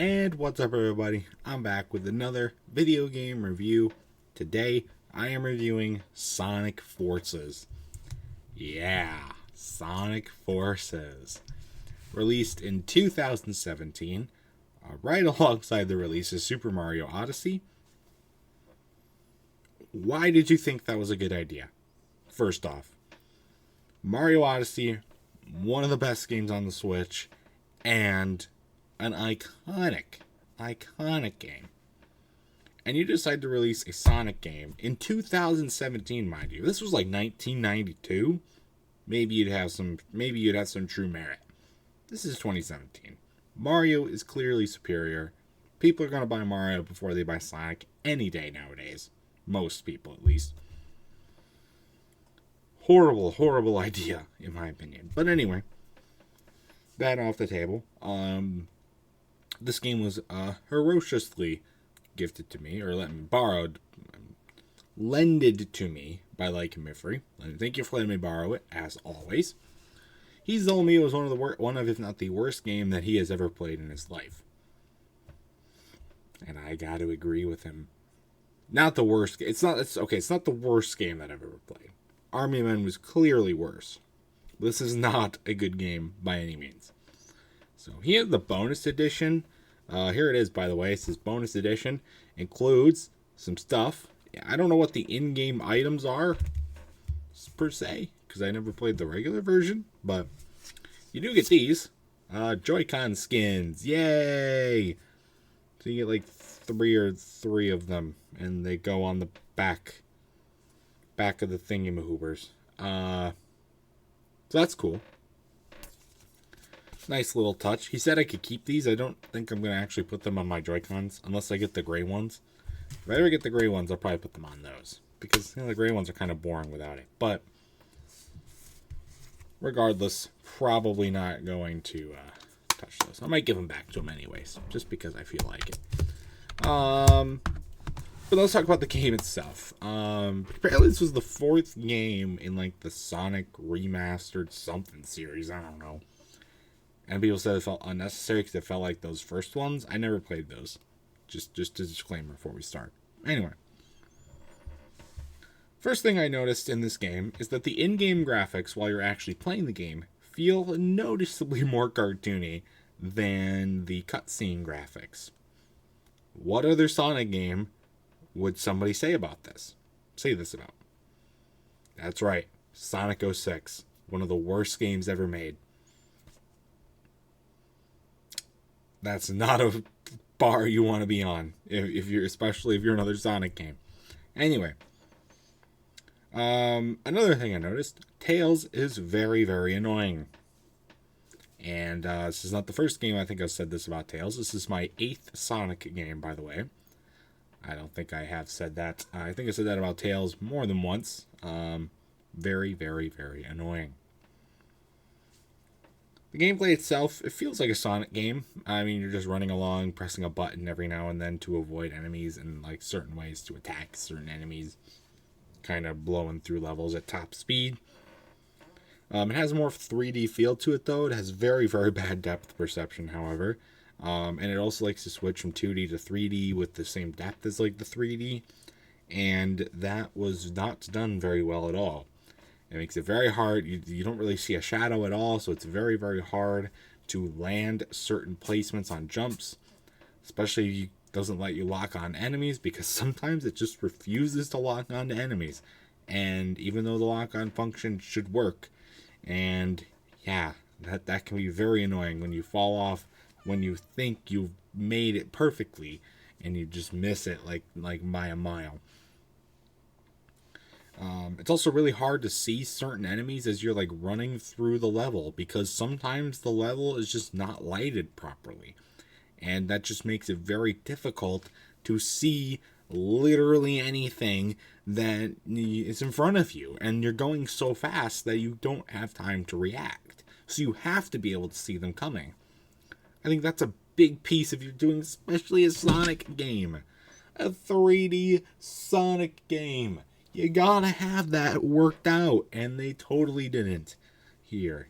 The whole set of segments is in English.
And what's up, everybody? I'm back with another video game review. Today, I am reviewing Sonic Forces. Yeah, Sonic Forces. Released in 2017, right alongside the release of Super Mario Odyssey. Why did you think that was a good idea? First off, Mario Odyssey, one of the best games on the Switch, and an iconic game. And you decide to release a Sonic game in 2017, mind you. This was like 1992. Maybe you'd have some true merit. This is 2017. Mario is clearly superior. People are going to buy Mario before they buy Sonic any day nowadays. Most people, at least. Horrible idea, in my opinion. But anyway, that off the table. This game was ferociously gifted to me, or lended to me by LikunMiffery. And thank you for letting me borrow it, as always. He's told me it was one of, if not the worst game that he has ever played in his life. And I got to agree with him. Not the worst. It's not the worst game that I've ever played. Army Men was clearly worse. This is not a good game by any means. So he has the bonus edition. Here it is, by the way. It says bonus edition. Includes some stuff. I don't know what the in-game items are, per se, because I never played the regular version. But you do get these. Joy-Con skins. Yay! So you get like three of them. And they go on the back of the thingy-mahoobers. So that's cool. Nice little touch. He said I could keep these. I don't think I'm going to actually put them on my Joy-Cons unless I get the gray ones. If I ever get the gray ones, I'll probably put them on those. Because the gray ones are kind of boring without it. But regardless, probably not going to touch those. I might give them back to him anyways. Just because I feel like it. But let's talk about the game itself. Apparently this was the fourth game in like the Sonic Remastered something series. I don't know. And people said it felt unnecessary because it felt like those first ones. I never played those. Just a disclaimer before we start. Anyway. First thing I noticed in this game is that the in-game graphics while you're actually playing the game feel noticeably more cartoony than the cutscene graphics. What other Sonic game would somebody say this about? That's right. Sonic 06. One of the worst games ever made. That's not a bar you want to be on, especially if you're another Sonic game. Anyway, another thing I noticed, Tails is very, very annoying. And this is not the first game I think I've said this about Tails. This is my 8th Sonic game, by the way. I don't think I have said that. I think I said that about Tails more than once. Very, very, very annoying. The gameplay itself, it feels like a Sonic game. I mean, you're just running along, pressing a button every now and then to avoid enemies, and like certain ways to attack certain enemies. Kind of blowing through levels at top speed. It has a more 3D feel to it, though. It has very, very bad depth perception, however. And it also likes to switch from 2D to 3D with the same depth as like the 3D. And that was not done very well at all. It makes it very hard. You don't really see a shadow at all, so it's very, very hard to land certain placements on jumps. Especially if it doesn't let you lock on enemies, because sometimes it just refuses to lock on to enemies. And even though the lock-on function should work, and yeah, that can be very annoying when you fall off, when you think you've made it perfectly, and you just miss it like by a mile. It's also really hard to see certain enemies as you're like running through the level, because sometimes the level is just not lighted properly. And that just makes it very difficult to see literally anything that is in front of you. And you're going so fast that you don't have time to react. So you have to be able to see them coming. I think that's a big piece if you're doing especially a Sonic game. A 3D Sonic game. You gotta have that worked out. And they totally didn't here.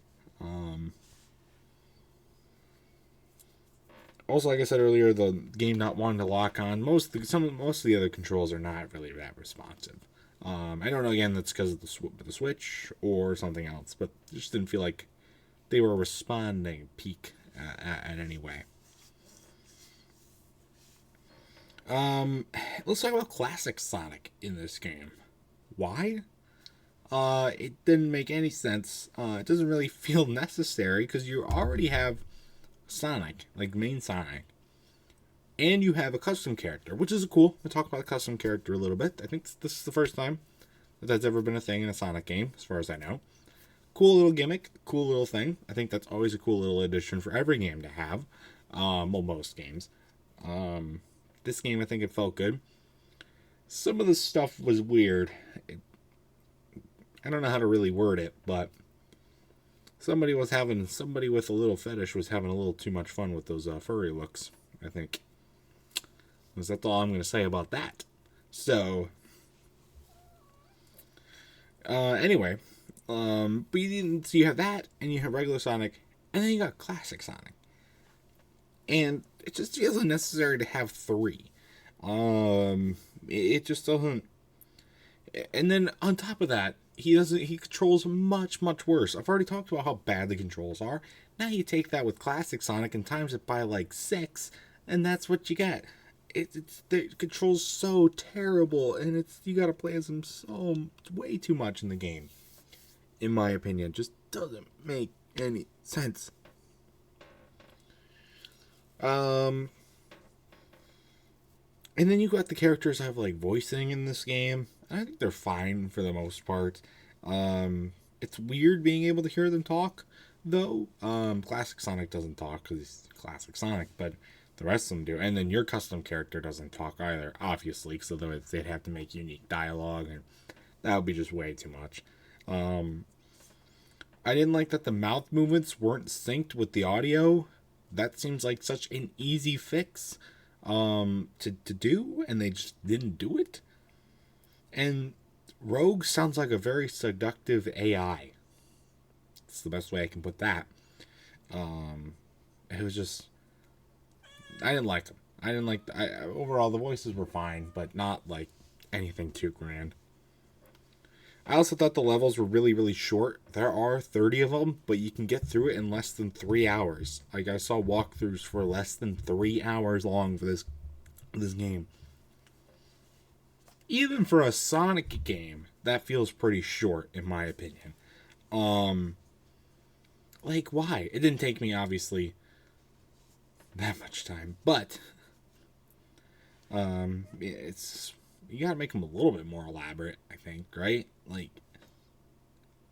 Also, like I said earlier, the game not wanting to lock on. Most of the other controls are not really that responsive. I don't know. Again, that's because of the Switch or something else, but it just didn't feel like they were responding peak at any way. Let's talk about classic Sonic in this game. Why? It didn't make any sense. It doesn't really feel necessary because you already have Sonic, like main Sonic, and you have a custom character, which is cool. We'll talk about the custom character a little bit. I think this is the first time that's ever been a thing in a Sonic game, as far as I know. Cool little gimmick, cool little thing. I think that's always a cool little addition for every game to have. Well, most games. This game, I think it felt good. Some of the stuff was weird. I don't know how to really word it, but somebody with a little fetish was having a little too much fun with those furry looks, I think. That's all I'm going to say about that. So, anyway, but you have that, and you have regular Sonic, and then you got classic Sonic. And it just feels unnecessary to have three. It just doesn't. And then on top of that, he controls much, much worse. I've already talked about how bad the controls are. Now you take that with classic Sonic and times it by like 6, and that's what you get. The controls so terrible, and you gotta play as him way too much in the game. In my opinion, just doesn't make any sense. And then you got the characters that have like voicing in this game. I think they're fine for the most part. It's weird being able to hear them talk, though. Classic Sonic doesn't talk because he's classic Sonic, but the rest of them do. And then your custom character doesn't talk either, obviously, because otherwise they'd have to make unique dialogue, and that would be just way too much. I didn't like that the mouth movements weren't synced with the audio. That seems like such an easy fix to do, and they just didn't do it. And Rogue sounds like a very seductive AI. It's the best way I can put that. It was just, I didn't like them. Overall the voices were fine, but not like anything too grand. I also thought the levels were really, really short. There are 30 of them, but you can get through it in less than 3 hours. Like, I saw walkthroughs for less than 3 hours long for this game. Even for a Sonic game, that feels pretty short, in my opinion. Like, why? It didn't take me, obviously, that much time, but it's, you gotta make them a little bit more elaborate, I think, right? Like,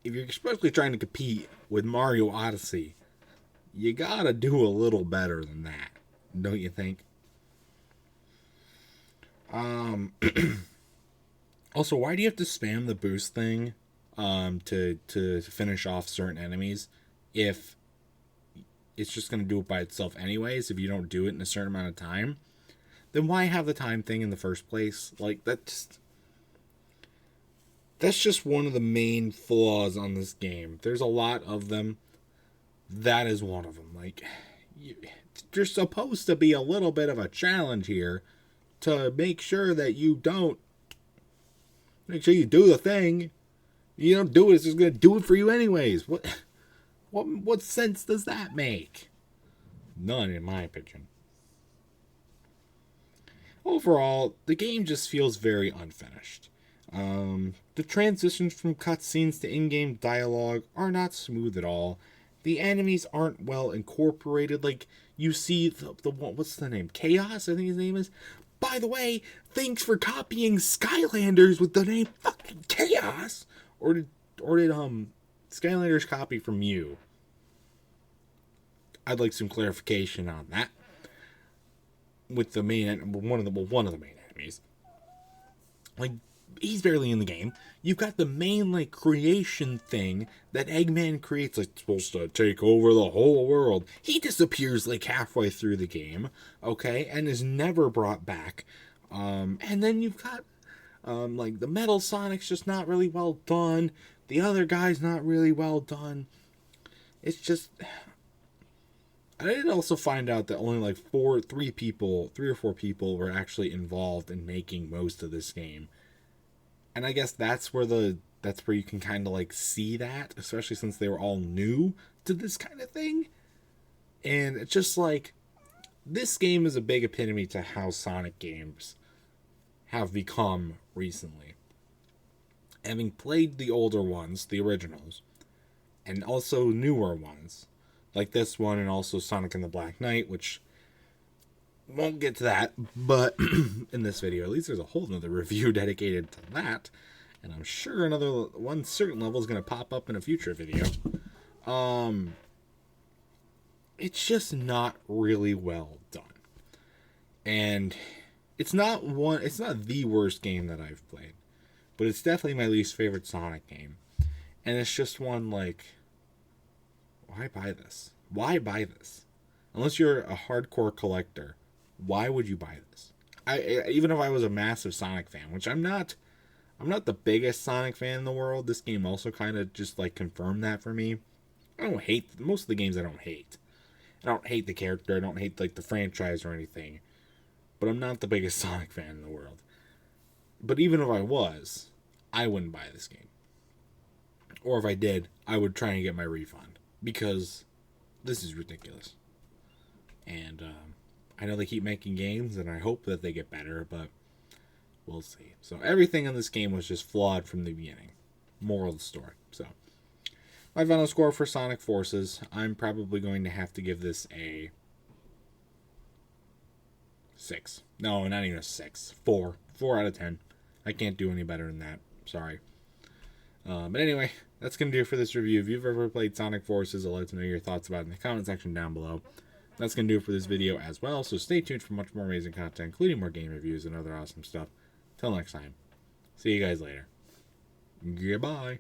if you're especially trying to compete with Mario Odyssey, you gotta do a little better than that, don't you think? Also, why do you have to spam the boost thing to finish off certain enemies if it's just going to do it by itself anyways if you don't do it in a certain amount of time? Then why have the time thing in the first place? Like, that's just one of the main flaws on this game. There's a lot of them. That is one of them. Like, there's supposed to be a little bit of a challenge here to make sure that you don't. Make sure you do the thing. You don't do it, it's just going to do it for you anyways. What sense does that make? None, in my opinion. Overall, the game just feels very unfinished. The transitions from cutscenes to in-game dialogue are not smooth at all. The enemies aren't well incorporated. Like, you see the what's the name? Chaos, I think his name is. By the way, thanks for copying Skylanders with the name fucking Chaos. Or did Skylanders copy from you? I'd like some clarification on that. With the one of the main enemies. Like, he's barely in the game. You've got the main, like, creation thing that Eggman creates, like, supposed to take over the whole world. He disappears, like, halfway through the game, okay, and is never brought back. And then you've got, like, the Metal Sonic's just not really well done. The other guy's not really well done. It's just, I did also find out that only like three or four people were actually involved in making most of this game. And I guess that's where you can kind of like see that, especially since they were all new to this kind of thing. And it's just like, this game is a big epitome to how Sonic games have become recently. Having played the older ones, the originals, and also newer ones, like this one and also Sonic and the Black Knight, which won't get to that, but in this video, at least there's a whole nother review dedicated to that, and I'm sure another one certain level is going to pop up in a future video. It's just not really well done. And it's not the worst game that I've played, but it's definitely my least favorite Sonic game. And it's just one like, why buy this? Why buy this? Unless you're a hardcore collector, why would you buy this? Even if I was a massive Sonic fan, which I'm not the biggest Sonic fan in the world. This game also kind of just like confirmed that for me. I don't hate most of the games. I don't hate the character. I don't hate like the franchise or anything. But I'm not the biggest Sonic fan in the world. But even if I was, I wouldn't buy this game. Or if I did, I would try and get my refund, because this is ridiculous. And I know they keep making games, and I hope that they get better, but we'll see. So everything in this game was just flawed from the beginning. Moral of the story. So my final score for Sonic Forces, I'm probably going to have to give this a 6. No, not even a 6. 4. 4 out of 10. I can't do any better than that. Sorry. But anyway, that's going to do it for this review. If you've ever played Sonic Forces, I'll let you know your thoughts about it in the comment section down below. That's going to do it for this video as well, so stay tuned for much more amazing content, including more game reviews and other awesome stuff. Till next time. See you guys later. Goodbye.